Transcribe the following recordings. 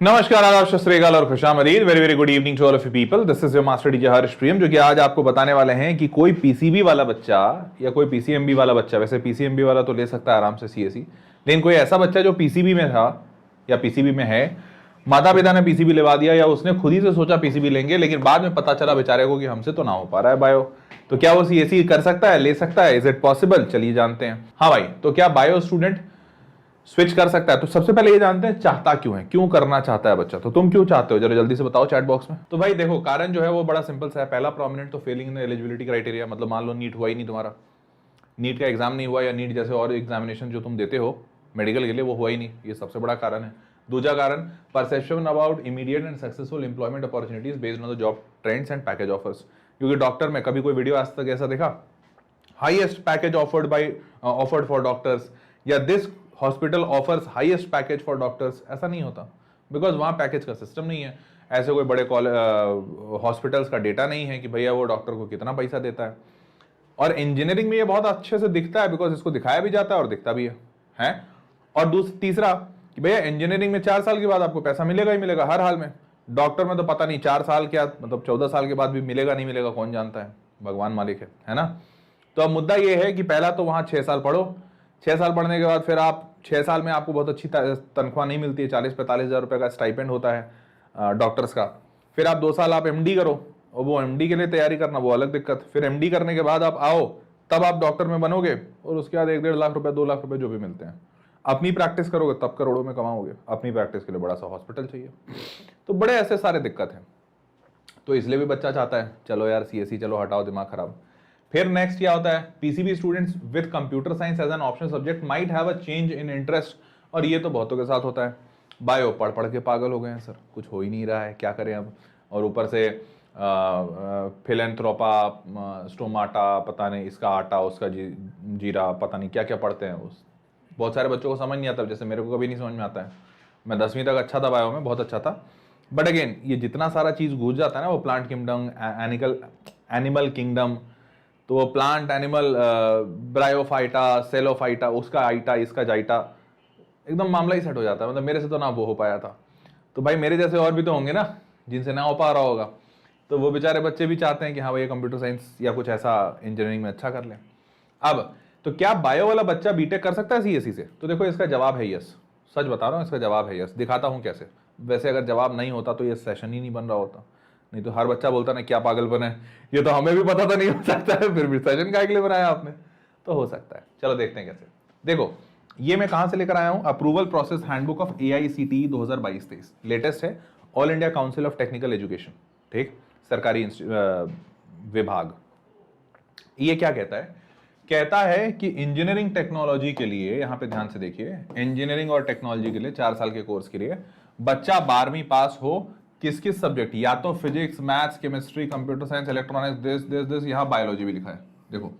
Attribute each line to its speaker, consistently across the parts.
Speaker 1: नमस्कार, आदाब, सत श्री अकाल और खुशामदीद। Very very good evening to all of you people. This is your master teacher Harsh Priyam, जो कि आज आपको बताने वाले हैं कि कोई पीसीबी वाला बच्चा या कोई पीसीएमबी वाला बच्चा, वैसे पीसीएमबी वाला तो ले सकता है आराम से सीएसई, लेकिन कोई ऐसा बच्चा जो पीसीबी में था या पीसीबी में है, माता पिता ने पीसीबी लेवा दिया या उसने खुद ही से सोचा पीसीबी लेंगे, लेकिन बाद में पता चला बेचारे को कि हमसे तो ना हो पा रहा है बायो, तो क्या वो सीएसई कर सकता है, ले सकता है? Is it possible? चलिए जानते हैं। हाँ भाई, तो क्या बायो स्टूडेंट स्विच कर सकता है? तो सबसे पहले ये जानते हैं चाहता क्यों है, क्यों करना चाहता है बच्चा। तो तुम क्यों चाहते हो, जरा जल्दी से बताओ चैट बॉक्स में। तो भाई देखो, कारण जो है वो बड़ा सिंपल सा है। पहला प्रोमिनेंट तो फेलिंग इन एलिजिबिलिटी क्राइटेरिया, मतलब मान लो नीट हुआ ही नहीं तुम्हारा, नीट का एग्जाम नहीं हुआ, या नीट जैसे और एग्जामिनेशन जो तुम देते हो मेडिकल के लिए वो हुआ ही नहीं, ये सबसे बड़ा कारण है। दूसरा कारण, perception about immediate and successful employment opportunities based on the job trends and package offers. क्योंकि डॉक्टर में कभी कोई वीडियो आज तक ऐसा देखा, highest package offered for doctors, या this hospital offers highest package for doctors, ऐसा नहीं होता, बिकॉज वहां पैकेज का सिस्टम नहीं है। ऐसे कोई बड़े हॉस्पिटल्स का डेटा नहीं है कि भैया वो डॉक्टर को कितना पैसा देता है। और इंजीनियरिंग में ये बहुत अच्छे से दिखता है, बिकॉज इसको दिखाया भी जाता है और दिखता भी है? और तीसरा कि भैया इंजीनियरिंग में 4 साल के बाद आपको पैसा मिलेगा ही मिलेगा हर हाल में। डॉक्टर में तो पता नहीं 4 साल क्या, मतलब 14 साल के बाद भी मिलेगा नहीं मिलेगा, कौन जानता है, भगवान मालिक है ना। तो अब मुद्दा ये है कि पहला तो वहां 6 साल पढ़ो, 6 साल पढ़ने के बाद फिर आप 6 साल में आपको बहुत अच्छी तनख्वाह नहीं मिलती है, 40-45 हज़ार रुपये का स्टाइपेंड होता है डॉक्टर्स का। फिर आप 2 साल आप एमडी करो, और वो एमडी के लिए तैयारी करना वो अलग दिक्कत। फिर एमडी करने के बाद आप आओ, तब आप डॉक्टर में बनोगे, और उसके बाद 1-1.5 लाख रुपए 2 लाख रुपए जो भी मिलते हैं। अपनी प्रैक्टिस करोगे तब करोड़ों में कमाओगे, अपनी प्रैक्टिस के लिए बड़ा सा हॉस्पिटल चाहिए। तो बड़े ऐसे सारे दिक्कत हैं, तो इसलिए भी बच्चा चाहता है चलो यार सीएसई, चलो हटाओ दिमाग खराब। फिर नेक्स्ट क्या होता है, PCB students with computer science as an optional subject might have a change in interest. और ये तो बहुतों के साथ होता है, बायो पढ़ पढ़ के पागल हो गए हैं, सर कुछ हो ही नहीं रहा है, क्या करें अब। और ऊपर से फिलेंथ्रोपा, स्टोमाटा, पता नहीं इसका आटा उसका जीरा, पता नहीं क्या क्या पढ़ते हैं। उस बहुत सारे बच्चों को समझ नहीं आता, जैसे मेरे को कभी नहीं समझ में आता है। मैं 10वीं तक अच्छा था बायो में, बहुत अच्छा था, बट अगेन ये जितना सारा चीज़ घुस जाता है ना, वो प्लांट किंगडम, एनिमल किंगडम, तो वो प्लांट, एनिमल, ब्रायोफाइटा, सेलोफाइटा, उसका आइटा इसका जाइटा, एकदम मामला ही सेट हो जाता है। मतलब मेरे से तो ना वो हो पाया था, तो भाई मेरे जैसे और भी तो होंगे ना जिनसे ना हो पा रहा होगा। तो वो बेचारे बच्चे भी चाहते हैं कि हाँ भाई कंप्यूटर साइंस या कुछ ऐसा इंजीनियरिंग में अच्छा कर लें। अब तो क्या बायो वाला बच्चा बीटेक कर सकता है सीएसई से? तो देखो इसका जवाब है यस, सच बता रहा हूँ, इसका जवाब है यस। दिखाता हूँ कैसे। वैसे अगर जवाब नहीं होता तो ये सेशन ही नहीं बन रहा होता, नहीं तो हर बच्चा बोलता ना क्या पागलपन है, ये तो हमें भी पता था नहीं हो सकता है, फिर भी सेशन का लिए बनाया आपने, तो हो सकता है। चलो देखते हैं कैसे। देखो ये मैं कहां से लेकर आया हूं, approval process handbook of AICTE 2022-23, latest है, all India council of technical education, ठीक, सरकारी विभाग। ये क्या कहता है? कहता है कि इंजीनियरिंग टेक्नोलॉजी के लिए, यहां पे ध्यान से देखिए, इंजीनियरिंग और टेक्नोलॉजी के लिए 4 साल के कोर्स के लिए बच्चा 12वीं पास हो, किस किस सब्जेक्ट, या तो physics, maths, chemistry, computer science, electronics, this, यहां बायोलॉजी भी लिखा है, देखो,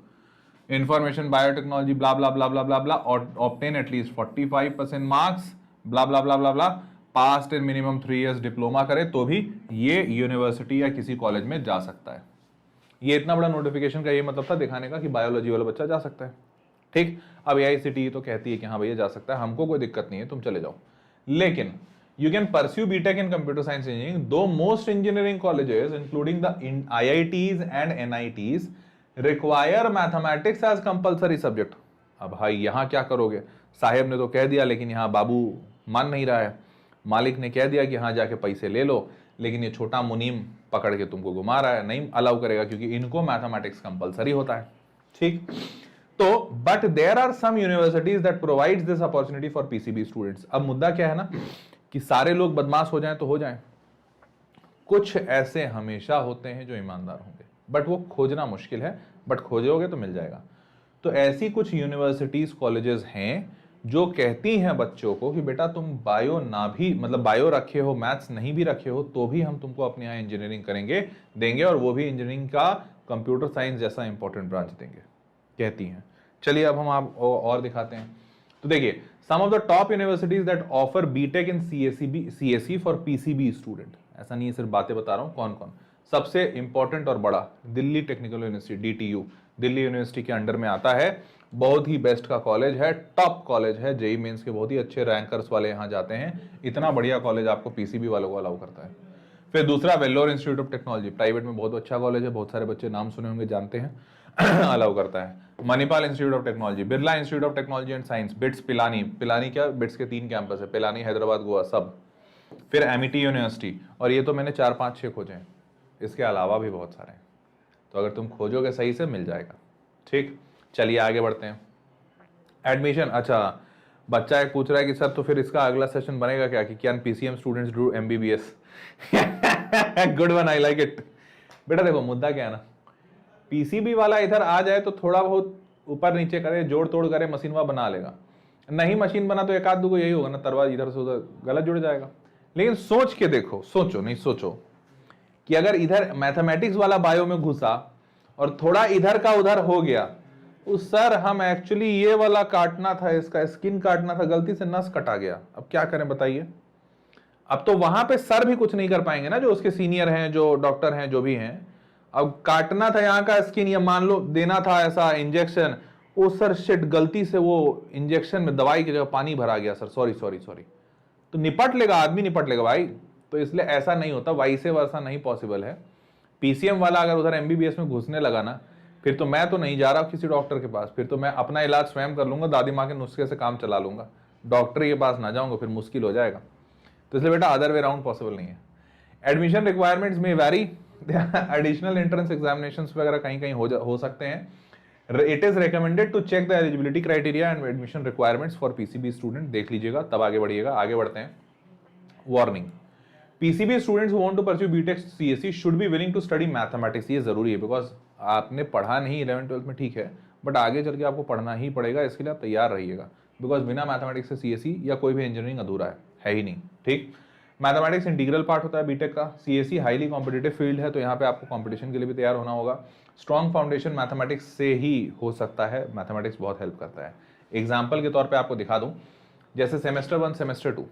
Speaker 1: इंफॉर्मेशन बायोटेक्नोलॉजी, ब्ला ब्ला ब्ला ब्ला ब्ला ब्ला, ऑब्टेन एटलीस्ट 45% मार्क्स, ब्ला ब्ला ब्ला ब्ला ब्ला, पास्ट इन मिनिमम 3 इयर्स डिप्लोमा करे तो भी ये यूनिवर्सिटी या किसी कॉलेज में जा सकता है। ये इतना बड़ा नोटिफिकेशन का ये मतलब था दिखाने का कि बायोलॉजी वाला बच्चा जा सकता है, ठीक। अब AICTE तो कहती है कि हाँ भैया जा सकता है, हमको कोई दिक्कत नहीं है, तुम चले जाओ, लेकिन you can pursue BTech in computer science engineering, though most engineering colleges including the IITs and NITs require mathematics as compulsory subject। अब भाई यहाँ क्या करोगे, साहेब ने तो कह दिया, लेकिन यहाँ बाबू मान नहीं रहा है, मालिक ने कह दिया कि हाँ जाके पैसे ले लो, लेकिन ये छोटा मुनीम पकड़ के तुमको घुमा रहा है, नहीं अलाउ करेगा, क्योंकि इनको मैथमेटिक्स कंपलसरी होता है, ठीक। तो but there are some universities that provides this opportunity for PCB students. अब मुद्दा क्या है ना कि सारे लोग बदमाश हो जाएं तो हो जाएं, कुछ ऐसे हमेशा होते हैं जो ईमानदार होंगे, बट वो खोजना मुश्किल है, बट खोजोगे तो मिल जाएगा। तो ऐसी कुछ यूनिवर्सिटीज, कॉलेजेस हैं जो कहती हैं बच्चों को कि बेटा तुम बायो ना भी, मतलब बायो रखे हो, मैथ्स नहीं भी रखे हो, तो भी हम तुमको अपने यहाँ इंजीनियरिंग देंगे, और वो भी इंजीनियरिंग का कंप्यूटर साइंस जैसा इंपॉर्टेंट ब्रांच देंगे, कहती हैं। चलिए अब हम आप और दिखाते हैं। तो देखिए, some of the top universities that offer BTech in CSE for PCB student, ऐसा नहीं है सिर्फ बातें बता रहा हूं, कौन कौन। सबसे इंपॉर्टेंट और बड़ा, Delhi technical university DTU, Delhi university के अंडर में आता है, बहुत ही बेस्ट का कॉलेज है, टॉप कॉलेज है, जेई मेंस के बहुत ही अच्छे रैंकर्स वाले यहाँ जाते हैं, इतना बढ़िया कॉलेज आपको पीसीबी वालों को अलाउ करता है। फिर दूसरा Vellore institute of technology, private में बहुत अच्छा कॉलेज है, बहुत सारे बच्चे नाम सुने होंगे, जानते हैं अलाउ करता है। Manipal institute of technology, Birla institute of technology and science, bits Pilani, Pilani क्या, बिट्स के 3 कैंपस है, पिलानी, हैदराबाद, गोवा सब। फिर एमिटी यूनिवर्सिटी, और ये तो मैंने 4-5-6 खोजे हैं, इसके अलावा भी बहुत सारे हैं, तो अगर तुम खोजोगे सही से मिल जाएगा। ठीक, चलिए आगे बढ़ते हैं। एडमिशन, अच्छा बच्चा एक पूछ रहा है कि सर तो फिर इसका अगला सेशन बनेगा क्या, कि can PCM students do MBBS? Good one, I like it. बेटा देखो मुद्दा क्या है ना, पीसीबी वाला इधर आ जाए तो थोड़ा बहुत ऊपर नीचे करे, जोड़ तोड़ करे, मशीन वह बना लेगा, नहीं मशीन बना तो एक आध दो को यही होगा ना, तरवा इधर से उधर गलत जुड़ जाएगा। लेकिन सोच के देखो, सोचो नहीं सोचो कि अगर इधर मैथमेटिक्स वाला बायो में घुसा और थोड़ा इधर का उधर हो गया, उस सर हम एक्चुअली ये वाला काटना था, इसका स्किन काटना था, गलती से नस कटा गया, अब क्या करें बताइए। अब तो वहां पे सर भी कुछ नहीं कर पाएंगे ना, जो उसके सीनियर हैं, जो डॉक्टर हैं, जो भी हैं। अब काटना था यहाँ का स्किन, या मान लो देना था ऐसा इंजेक्शन, ओ सर शिट, गलती से वो इंजेक्शन में दवाई की जगह पानी भरा गया सर, सॉरी सॉरी सॉरी, तो निपट लेगा आदमी, निपट लेगा भाई। तो इसलिए ऐसा नहीं होता, वाइसे वर्सा नहीं पॉसिबल है। पीसीएम वाला अगर उधर एमबीबीएस में घुसने लगा ना, फिर तो मैं तो नहीं जा रहा किसी डॉक्टर के पास, फिर तो मैं अपना इलाज स्वयं कर लूंगा, दादी माँ के नुस्खे से काम चला लूंगा, डॉक्टर के पास ना जाऊंगा, फिर मुश्किल हो जाएगा। तो इसलिए बेटा अदर वे राउंड पॉसिबल नहीं है। एडमिशन रिक्वायरमेंट्स में वैरी, एडिशनल एंट्रेंस एग्जामिनेशंस वगैरह कहीं कहीं हो सकते हैं। It is recommended to check the eligibility criteria and admission requirements for PCB student, देख लीजिएगा तब आगे बढ़िएगा। आगे बढ़ते हैं। Warning, PCB students who want to pursue BTech CSC should be willing to study mathematics, ये जरूरी है, बिकॉज आपने पढ़ा नहीं 11th-12th में, ठीक है, बट आगे चल के आपको पढ़ना ही पड़ेगा, इसके लिए आप तैयार रहिएगा, बिकॉज बिना मैथमेटिक्स से सीएससी या कोई भी इंजीनियरिंग अधूरा है ही नहीं। ठीक, मैथमेटिक्स इंटीग्रल पार्ट होता है बीटेक का, सीएससी हाईली कॉम्पिटिटिव फील्ड है, तो यहाँ पे आपको कॉम्पिटिशन के लिए भी तैयार होना होगा। स्ट्रॉन्ग फाउंडेशन मैथमेटिक्स से ही हो सकता है, मैथमेटिक्स बहुत हेल्प करता है। एग्जाम्पल के तौर पर आपको दिखा दूँ, जैसे सेमेस्टर 1 सेमेस्टर 2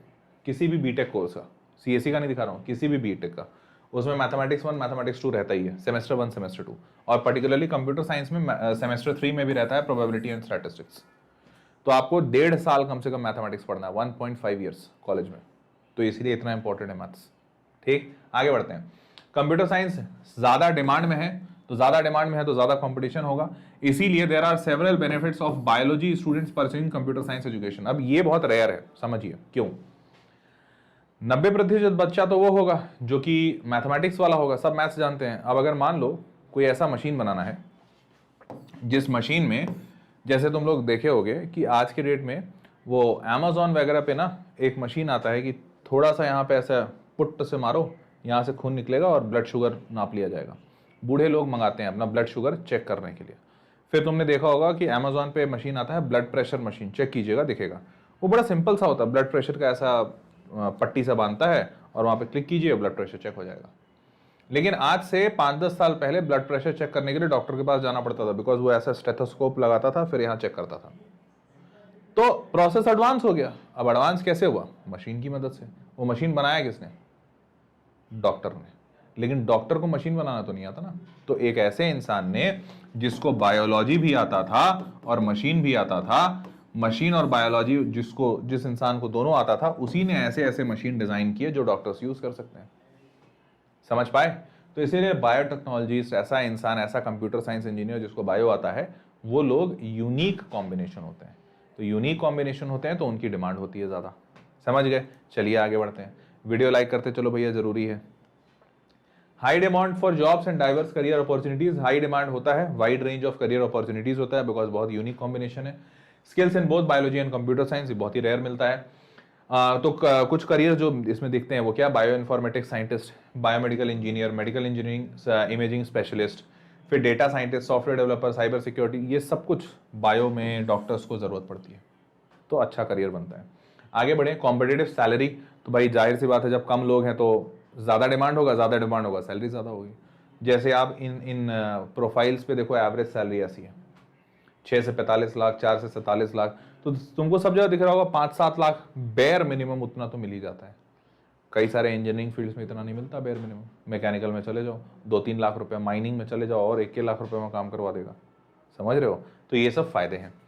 Speaker 1: किसी भी बीटेक कोर्स का, सीएससी का नहीं दिखा रहा हूँ, किसी भी बीटेक का, उसमें मैथमेटिक्स 1 मैथमेटिक्स 2 रहता ही है, सेमेस्टर 1 सेमेस्टर 2, और पर्टिकुलरली कंप्यूटर साइंस में सेमेस्टर 3 में भी रहता है प्रोबेबिलिटी एंड स्टैटिस्टिक्स। तो आपको 1.5 साल कम से कम मैथमेटिक्स पढ़ना है, 1.5 ईयर्स कॉलेज में, तो इसलिए इतना इंपॉर्टेंट है मैथ्स। ठीक, आगे बढ़ते हैं। कंप्यूटर साइंस ज्यादा डिमांड में है, तो ज्यादा डिमांड में है तो ज्यादा कंपटीशन होगा, इसीलिए there are several benefits of biology students pursuing computer science education. अब ये बहुत रेयर है, समझिए क्यों। 90% बच्चा तो वो होगा जो कि मैथमेटिक्स वाला होगा, सब मैथ्स जानते हैं। अब अगर मान लो कोई ऐसा मशीन बनाना है जिस मशीन में, जैसे तुम लोग देखे होगे कि आज के डेट में वो अमेज़ॉन वगैरह पे ना एक मशीन आता है कि थोड़ा सा यहाँ पे ऐसा पुट से मारो, यहाँ से खून निकलेगा और ब्लड शुगर नाप लिया जाएगा। बूढ़े लोग मंगाते हैं अपना ब्लड शुगर चेक करने के लिए। फिर तुमने देखा होगा कि अमेज़ॉन पे मशीन आता है ब्लड प्रेशर मशीन, चेक कीजिएगा दिखेगा, वो बड़ा सिंपल सा होता है, ब्लड प्रेशर का ऐसा पट्टी से बांधता है और वहाँ पे क्लिक कीजिए, ब्लड प्रेशर चेक हो जाएगा। लेकिन आज से 5-10 साल पहले ब्लड प्रेशर चेक करने के लिए डॉक्टर के पास जाना पड़ता था, बिकॉज वो ऐसा स्टेथोस्कोप लगाता था, फिर यहाँ चेक करता था। तो प्रोसेस एडवांस हो गया। अब एडवांस कैसे हुआ? मशीन की मदद से। वो मशीन बनाया किसने? डॉक्टर ने। लेकिन डॉक्टर को मशीन बनाना तो नहीं आता ना, तो एक ऐसे इंसान ने जिसको बायोलॉजी भी आता था और मशीन भी आता था, मशीन और बायोलॉजी जिस इंसान को दोनों आता था, उसी ने ऐसे ऐसे मशीन डिजाइन किए जो डॉक्टर्स यूज कर सकते हैं। समझ पाए? तो इसीलिए बायोटेक्नोलॉजिस्ट, ऐसा इंसान, ऐसा कंप्यूटर साइंस इंजीनियर जिसको बायो आता है, वो लोग यूनिक कॉम्बिनेशन होते हैं। तो यूनिक कॉम्बिनेशन होते हैं तो उनकी डिमांड होती है ज्यादा। समझ गए? चलिए आगे बढ़ते हैं। वीडियो लाइक करते चलो भैया, जरूरी है। High demand for jobs and diverse career opportunities. High demand होता है, wide range of career opportunities होता है, बिकॉज बहुत यूनिक कॉम्बिनेशन है। Skills in both biology and computer science, बहुत ही रेयर मिलता है। तो कुछ करियर जो इसमें दिखते हैं वो क्या? Bio informatics scientist, biomedical engineer, medical engineering imaging specialist, फिर data scientist, software developer, cyber security, ये सब कुछ बायो में डॉक्टर्स को जरूरत पड़ती है, तो अच्छा करियर बनता है। आगे बढ़े। कॉम्पिटिटिव सैलरी, तो भाई जाहिर सी बात है, जब कम लोग हैं तो ज़्यादा डिमांड होगा, सैलरी ज़्यादा होगी। जैसे आप इन प्रोफाइल्स पे देखो, एवरेज सैलरी ऐसी है 6 से 45 लाख, 4 से 47 लाख, तो तुमको सब जगह दिख रहा होगा 5-7 लाख बेयर मिनिमम, उतना तो मिल ही जाता है। कई सारे इंजीनियरिंग फील्ड्स में इतना नहीं मिलता बेयर मिनिमम। मैकेनिकल में चले जाओ 2-3 लाख रुपए, माइनिंग में चले जाओ और 1 लाख रुपए में काम करवा देगा। समझ रहे हो? तो ये सब फायदे हैं।